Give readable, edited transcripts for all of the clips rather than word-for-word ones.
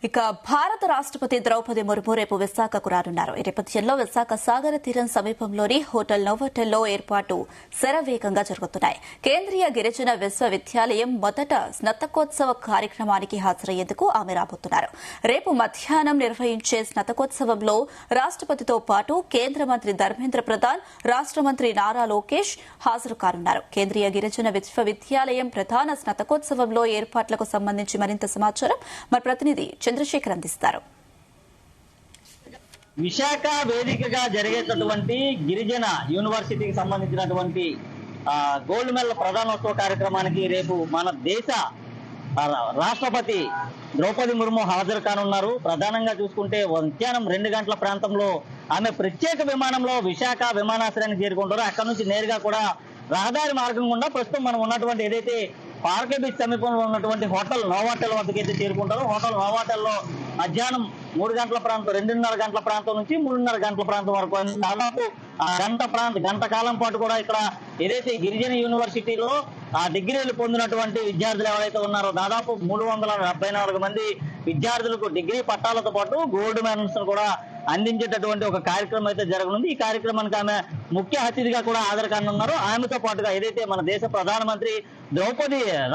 ఇక భారత రాష్ట్రపతి ద్రౌపది ముర్ము రేపు విశాఖకు రానున్నారు. ఈ నేపథ్యంలో విశాఖ సాగర తీరం సమీపంలోని హోటల్ నోవోటెల్లో ఏర్పాటు శరవేగంగా జరుగుతున్నాయి. కేంద్రీయ గిరిజన విశ్వవిద్యాలయం మొదట స్నాతకోత్సవ కార్యక్రమానికి హాజరయ్యేందుకు ఆమె రాబోతున్నారు. రేపు మధ్యాహ్నం నిర్వహించే స్నాతకోత్సవంలో రాష్ట్రపతితో పాటు కేంద్ర మంత్రి ధర్మేంద్ర ప్రధాన్, రాష్ట మంత్రి నారా లోకేష్ హాజరు కానున్నారు. కేంద్రీయ గిరిజన విశ్వవిద్యాలయం ప్రధాన స్నాతకోత్సవంలో ఏర్పాట్లకు సంబంధించి మరింత సమాచారం మా ప్రతినిధి చంద్రశేఖర్ అందిస్తారు. విశాఖ వేదికగా జరిగేటటువంటి గిరిజన యూనివర్సిటీకి సంబంధించినటువంటి గోల్డ్ మెడల్ ప్రధానోత్సవ కార్యక్రమానికి రేపు మన దేశ రాష్ట్రపతి ద్రౌపది ముర్ము హాజరు కానున్నారు. ప్రధానంగా చూసుకుంటే మధ్యాహ్నం 2 గంటల ప్రాంతంలో ఆమె ప్రత్యేక విమానంలో విశాఖ విమానాశ్రయానికి చేరుకుంటారో అక్కడ నుంచి నేరుగా కూడా రహదారి మార్గం గుండా ప్రస్తుతం మనం ఉన్నటువంటి ఏదైతే పార్కే బీచ్ సమీపంలో ఉన్నటువంటి హోటల్ నోవాటెల్ వద్దకైతే చేరుకుంటారు. హోటల్ నోవాటెల్లో మధ్యాహ్నం 3 గంటల ప్రాంతం, 2:30 గంటల ప్రాంతం నుంచి 3:30 గంటల ప్రాంతం వరకు దాదాపు గంట కాలం పాటు కూడా ఇక్కడ ఏదైతే గిరిజన యూనివర్సిటీలో డిగ్రీలు పొందినటువంటి విద్యార్థులు ఎవరైతే ఉన్నారో దాదాపు 374 మంది విద్యార్థులకు డిగ్రీ పట్టాలతో పాటు గోల్డ్ మెడల్స్ కూడా అందించేటటువంటి ఒక కార్యక్రమం అయితే జరగనుంది. ఈ కార్యక్రమానికి ఆమె ముఖ్య అతిథిగా కూడా హాజరు కానున్నారు. ఆమెతో పాటుగా ఏదైతే మన దేశ ప్రధానమంత్రి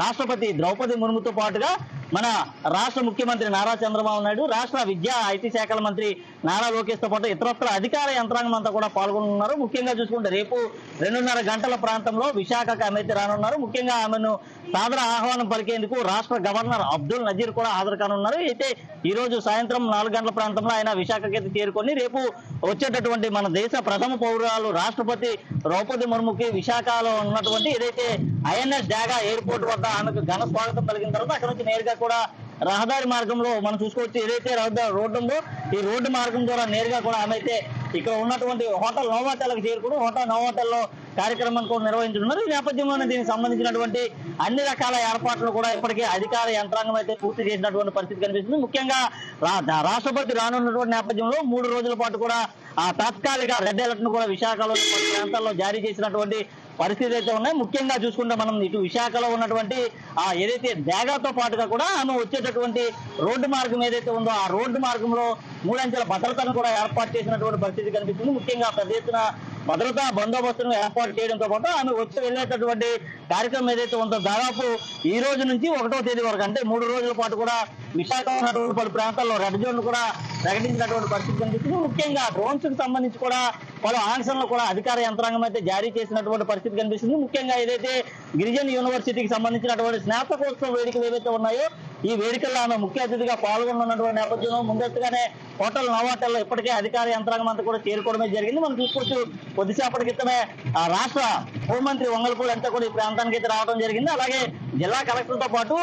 రాష్ట్రపతి ద్రౌపది ముర్ముతో పాటుగా మన రాష్ట్ర ముఖ్యమంత్రి నారా చంద్రబాబు నాయుడు, రాష్ట్ర విద్యా ఐటీ శాఖల మంత్రి నారా లోకేష్ తో పాటు ఇతరత్ర అధికార యంత్రాంగం అంతా కూడా పాల్గొనున్నారు. ముఖ్యంగా చూసుకుంటే రేపు 2:30 గంటల ప్రాంతంలో విశాఖకు ఆమె అయితే రానున్నారు. ముఖ్యంగా ఆమెను సాదర ఆహ్వానం పలికేందుకు రాష్ట్ర గవర్నర్ అబ్దుల్ నజీర్ కూడా హాజరు కానున్నారు. అయితే ఈ రోజు సాయంత్రం 4 గంటల ప్రాంతంలో ఆయన విశాఖకైతే చేరుకొని రేపు వచ్చేటటువంటి మన దేశ ప్రథమ పౌరురాలు రాష్ట్రపతి ద్రౌపది ముర్ముకి విశాఖలో ఉన్నటువంటి ఏదైతే ఐఎన్ఎస్ డాగా ఎయిర్పోర్ట్ వద్ద ఆమెకు ఘన స్వాగతం పలికిన తర్వాత అక్కడ నుంచి నేరుగా కూడా రహదారి మార్గంలో మనం చూసుకోవచ్చు. ఏదైతే రోడ్డు ఉందో ఈ రోడ్డు మార్గం ద్వారా నేరుగా కూడా ఆమె అయితే ఇక్కడ ఉన్నటువంటి హోటల్ నోవాటెల్కి చేరుకుని హోటల్ నోవాటెల్లో కార్యక్రమాన్ని కూడా నిర్వహించున్నారు. ఈ నేపథ్యంలోనే దీనికి సంబంధించినటువంటి అన్ని రకాల ఏర్పాట్లు కూడా ఇప్పటికే అధికార యంత్రాంగం అయితే పూర్తి చేసినటువంటి పరిస్థితి కనిపిస్తుంది. ముఖ్యంగా రాష్ట్రపతి రానున్నటువంటి నేపథ్యంలో 3 రోజుల పాటు కూడా తాత్కాలిక రెడ్ అలర్ట్ ను కూడా విశాఖలోని కొన్ని ప్రాంతాల్లో జారీ చేసినటువంటి పరిస్థితి అయితే ఉన్నాయి. ముఖ్యంగా చూసుకుంటే మనం ఇటు విశాఖలో ఉన్నటువంటి ఏదైతే డాగాతో పాటుగా కూడా ఆమె వచ్చేటటువంటి రోడ్డు మార్గం ఏదైతే ఉందో ఆ రోడ్డు మార్గంలో 3 అంచెల భద్రతను కూడా ఏర్పాటు చేసినటువంటి పరిస్థితి కనిపిస్తుంది. ముఖ్యంగా పెద్ద ఎత్తున భద్రతా బందోబస్తును ఏర్పాటు చేయడంతో పాటు ఆమె వచ్చి వెళ్ళేటటువంటి కార్యక్రమం ఏదైతే ఉందో దాదాపు ఈ రోజు నుంచి 1వ తేదీ వరకు అంటే 3 రోజుల పాటు కూడా విశాఖ ఉన్నటువంటి పలు ప్రాంతాల్లో రెడ్ జోన్ కూడా ప్రకటించినటువంటి పరిస్థితి కనిపిస్తుంది. ముఖ్యంగా డ్రోన్స్ కు సంబంధించి కూడా పలు ఆంక్షలను కూడా అధికార యంత్రాంగం అయితే జారీ చేసినటువంటి పరిస్థితి కనిపిస్తుంది. ముఖ్యంగా ఏదైతే గిరిజన యూనివర్సిటీకి సంబంధించినటువంటి స్నాతకోత్సవ వేడుకలు ఏవైతే ఉన్నాయో ఈ వేడుకల్లో ఆమె ముఖ్య అతిథిగా పాల్గొన్నటువంటి నేపథ్యంలో ముందస్తుగానే హోటల్ నోవాటెల్లో ఇప్పటికే అధికార యంత్రాంగం అంతా కూడా చేరుకోవడమే జరిగింది. మనం చూసుకోవచ్చు కొద్దిసేపటి క్రితమే రాష్ట్ర హోంమంత్రి వంగల్పూడి అంతా కూడా ఈ ప్రాంతానికి అయితే రావడం జరిగింది. అలాగే జిల్లా కలెక్టర్తో పాటు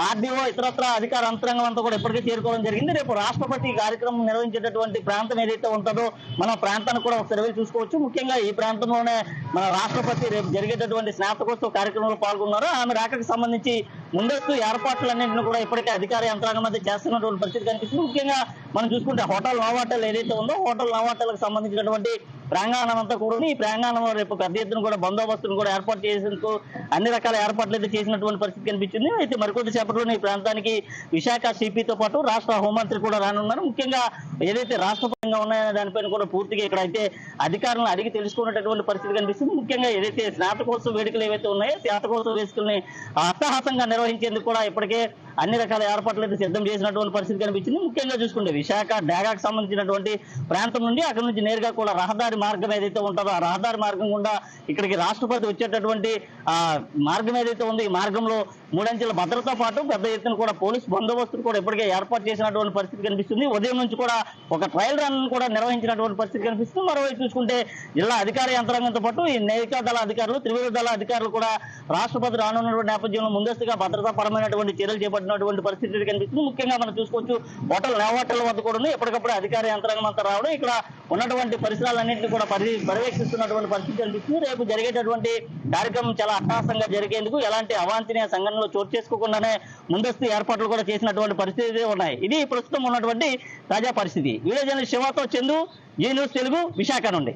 ఆర్డీఓ ఇతరత్ర అధికార యంత్రాంగం అంతా కూడా ఇప్పటికే చేరుకోవడం జరిగింది. రేపు రాష్ట్రపతి కార్యక్రమం నిర్వహించేటటువంటి ప్రాంతం ఏదైతే ఉంటుందో మన ప్రాంతాన్ని కూడా ఒకసారి వెళ్ళి చూసుకోవచ్చు. ముఖ్యంగా ఈ ప్రాంతంలోనే మన రాష్ట్రపతి రేపు జరిగేటటువంటి స్నాతకోత్సవ కార్యక్రమంలో పాల్గొన్నారు. ఆమె రాకకు సంబంధించి ముందస్తు ఏర్పాట్లన్నింటినీ కూడా ఇప్పటికే అధికార యంత్రాంగం అయితే చేస్తున్నటువంటి పరిస్థితి కనిపిస్తుంది. ముఖ్యంగా మనం చూసుకుంటే హోటల్ నోవాటెల్ ఏదైతే ఉందో హోటల్ నోవాటెల్కి సంబంధించినటువంటి ప్రాంగణం అంతా కూడా ఈ ప్రాంగణంలో రేపు పెద్ద ఎత్తున కూడా బందోబస్తును కూడా ఏర్పాటు చేసేందుకు అన్ని రకాల ఏర్పాట్లు అయితే చేసినటువంటి పరిస్థితి కనిపించింది. అయితే మరికొద్ది సేపట్లోనే ఈ ప్రాంతానికి విశాఖ సిపితో పాటు రాష్ట్ర హోంమంత్రి కూడా రానున్నారు. ముఖ్యంగా ఏదైతే రాష్ట్రపరంగా ఉన్నాయనే దానిపైన కూడా పూర్తిగా ఇక్కడ అయితే అధికారులను అడిగి తెలుసుకున్నటువంటి పరిస్థితి కనిపిస్తుంది. ముఖ్యంగా ఏదైతే స్నాతకోత్సవ వేడుకలు ఏవైతే ఉన్నాయో స్నాతకోత్సవ వేడుకల్ని అట్టహాసంగా నిర్వహించేందుకు కూడా ఇప్పటికే అన్ని రకాల ఏర్పాట్లు అయితే సిద్ధం చేసినటువంటి పరిస్థితి కనిపించింది. ముఖ్యంగా చూసుకుంటే విశాఖ డాగాకు సంబంధించినటువంటి ప్రాంతం నుండి అక్కడ నుంచి నేరుగా కూడా రహదారి మార్గం ఏదైతే ఉంటుందో ఆ రహదారి మార్గం గుండా ఇక్కడికి రాష్ట్రపతి వచ్చేటటువంటి మార్గం ఏదైతే ఉందో ఈ మార్గంలో 3 అంచెల భద్రతతో పాటు పెద్ద ఎత్తున కూడా పోలీస్ బందోబస్తును కూడా ఇప్పటికే ఏర్పాటు చేసినటువంటి పరిస్థితి కనిపిస్తుంది. ఉదయం నుంచి కూడా ఒక ట్రయల్ రన్ కూడా నిర్వహించినటువంటి పరిస్థితి కనిపిస్తుంది. మరోవైపు చూసుకుంటే జిల్లా అధికార యంత్రాంగంతో పాటు ఈ నైకా దళ అధికారులు, త్రివిధ దళ అధికారులు కూడా రాష్ట్రపతి రానున్నటువంటి నేపథ్యంలో ముందస్తుగా భద్రతా పరమైనటువంటి చర్యలు చేపట్టినటువంటి పరిస్థితి కనిపిస్తుంది. ముఖ్యంగా మనం చూసుకోవచ్చు హోటల్ నోవాటెల్ వద్ద కూడా ఎప్పటికప్పుడు అధికార యంత్రాంగం అంతా రావడం ఇక్కడ ఉన్నటువంటి పరిసరాలన్నింటినీ కూడా పర్యవేక్షిస్తున్నటువంటి పరిస్థితి కనిపిస్తుంది. రేపు జరిగేటటువంటి కార్యక్రమం చాలా అట్టహాసంగా జరిగేందుకు ఎలాంటి అవాంఛనీయ సంఘటనలు చోటు చేసుకోకుండానే ముందస్తు ఏర్పాట్లు కూడా చేసినటువంటి పరిస్థితి ఉన్నాయి. ఇది ప్రస్తుతం ఉన్నటువంటి తాజా పరిస్థితి. వీడియో జర్నలిస్ట్ శివతో చందు, జీ న్యూస్ తెలుగు, విశాఖ నుండి.